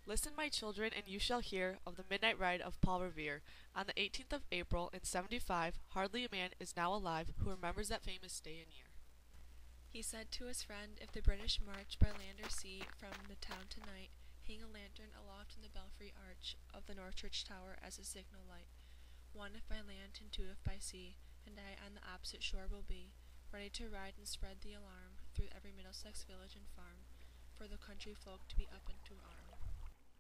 Listen, my children, and you shall hear of the midnight ride of Paul Revere. On the 18th of April in '75, hardly a man is now alive who remembers that famous day and year. He said to his friend, if the British march by land or sea from the town tonight, hang a lantern aloft in the belfry arch of the North Church tower as a signal light. One if by land and two if by sea, and I on the opposite shore will be, ready to ride and spread the alarm through every Middlesex village and farm, for the country folk to be up and to arm.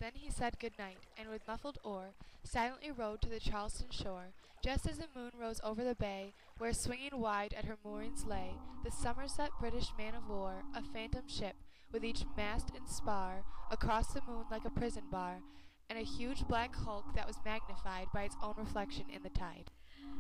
Then he said good night, and with muffled oar silently rowed to the Charleston shore, just as the moon rose over the bay, where swinging wide at her moorings lay the Somerset British man-of-war, a phantom ship, with each mast and spar across the moon like a prison bar, and a huge black hulk that was magnified by its own reflection in the tide.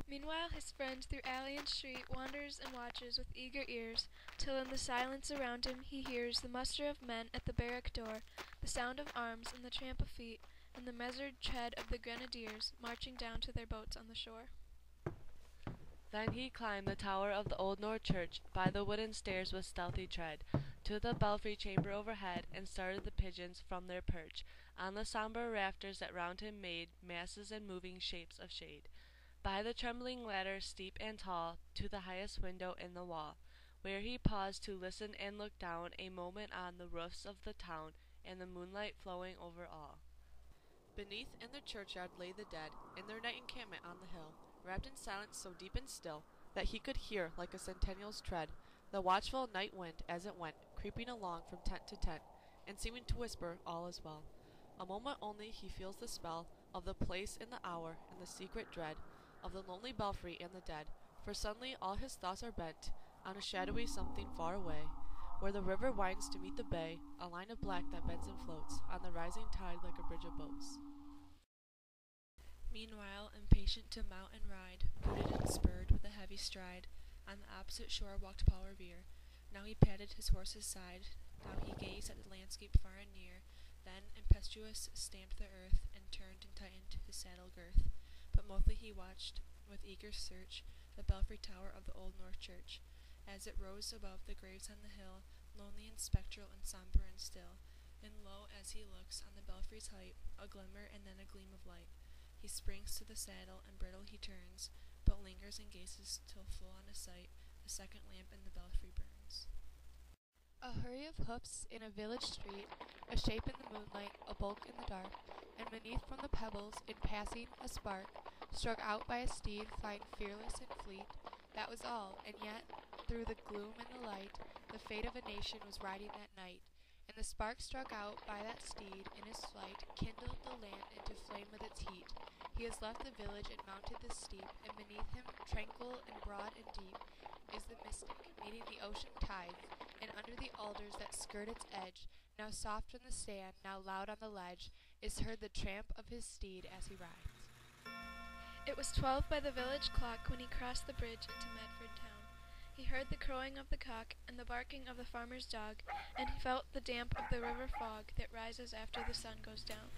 Meanwhile his friend through alley and street wanders and watches with eager ears, till in the silence around him he hears the muster of men at the barrack door, the sound of arms and the tramp of feet, and the measured tread of the grenadiers marching down to their boats on the shore. Then he climbed the tower of the old North Church by the wooden stairs with stealthy tread, to the belfry chamber overhead, and started the pigeons from their perch on the sombre rafters that round him made masses and moving shapes of shade. By the trembling ladder steep and tall, to the highest window in the wall, where he paused to listen and look down a moment on the roofs of the town, and the moonlight flowing over all. Beneath in the churchyard lay the dead, in their night encampment on the hill, wrapped in silence so deep and still, that he could hear, like a sentinel's tread, the watchful night wind as it went, creeping along from tent to tent, and seeming to whisper, all is well. A moment only he feels the spell of the place and the hour, and the secret dread of the lonely belfry and the dead, for suddenly all his thoughts are bent on a shadowy something far away, where the river winds to meet the bay, a line of black that bends and floats on the rising tide like a bridge of boats. Meanwhile, impatient to mount and ride, booted and spurred with a heavy stride, on the opposite shore walked Paul Revere. Now he patted his horse's side, now he gazed at the landscape far and near, then, impetuous, stamped the earth, and turned and tightened his saddle girth. But mostly he watched, with eager search, the belfry tower of the old North Church, as it rose above the graves on the hill, lonely and spectral and sombre and still. And lo, as he looks on the belfry's height, a glimmer and then a gleam of light. He springs to the saddle, and bridle he turns, but lingers and gazes till full on his sight the second lamp in the belfry burns. A hurry of hoofs in a village street, a shape in the moonlight, a bulk in the dark, and beneath from the pebbles, in passing, a spark, struck out by a steed flying fearless and fleet. That was all, and yet, through the gloom and the light, the fate of a nation was riding that night, and the spark struck out by that steed in his flight kindled the land into flame with its heat. He has left the village and mounted the steep, and beneath him, tranquil and broad and deep, is the mystic, meeting the ocean tides, and under the alders that skirt its edge, now soft on the sand, now loud on the ledge, is heard the tramp of his steed as he rides. It was 12 by the village clock when he crossed the bridge into Medford town. He heard the crowing of the cock and the barking of the farmer's dog, and he felt the damp of the river fog that rises after the sun goes down.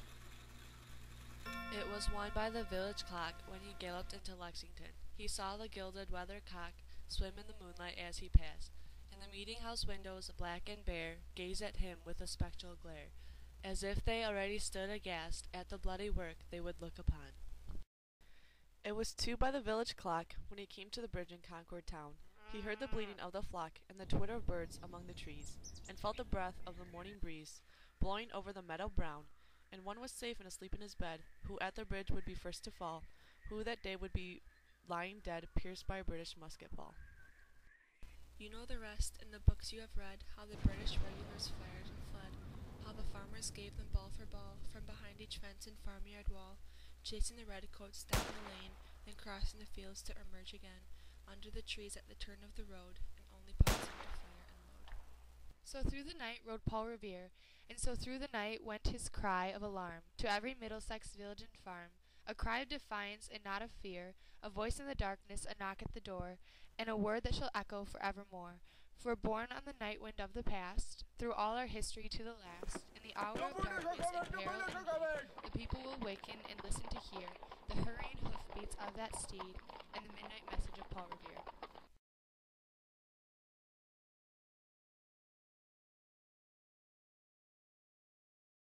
It was 1 by the village clock when he galloped into Lexington. He saw the gilded weathercock swim in the moonlight as he passed, and the meeting-house windows, black and bare, gazed at him with a spectral glare, as if they already stood aghast at the bloody work they would look upon. It was 2 by the village clock when he came to the bridge in Concord town. He heard the bleating of the flock and the twitter of birds among the trees, and felt the breath of the morning breeze blowing over the meadow brown, and one was safe and asleep in his bed, who at the bridge would be first to fall, who that day would be lying dead, pierced by a British musket ball. You know the rest in the books you have read, how the British regulars flared and fled, how the farmers gave them ball for ball from behind each fence and farmyard wall, chasing the redcoats down the lane, then crossing the fields to emerge again under the trees at the turn of the road, and only pausing to fire and load. So through the night rode Paul Revere, and so through the night went his cry of alarm to every Middlesex village and farm, a cry of defiance and not of fear, a voice in the darkness, a knock at the door, and a word that shall echo for evermore. For borne on the night wind of the past, through all our history to the last, in the hour of darkness and peril and need, the people will waken and listen to hear the hurrying hoofbeats of that steed and the midnight message of Paul Revere.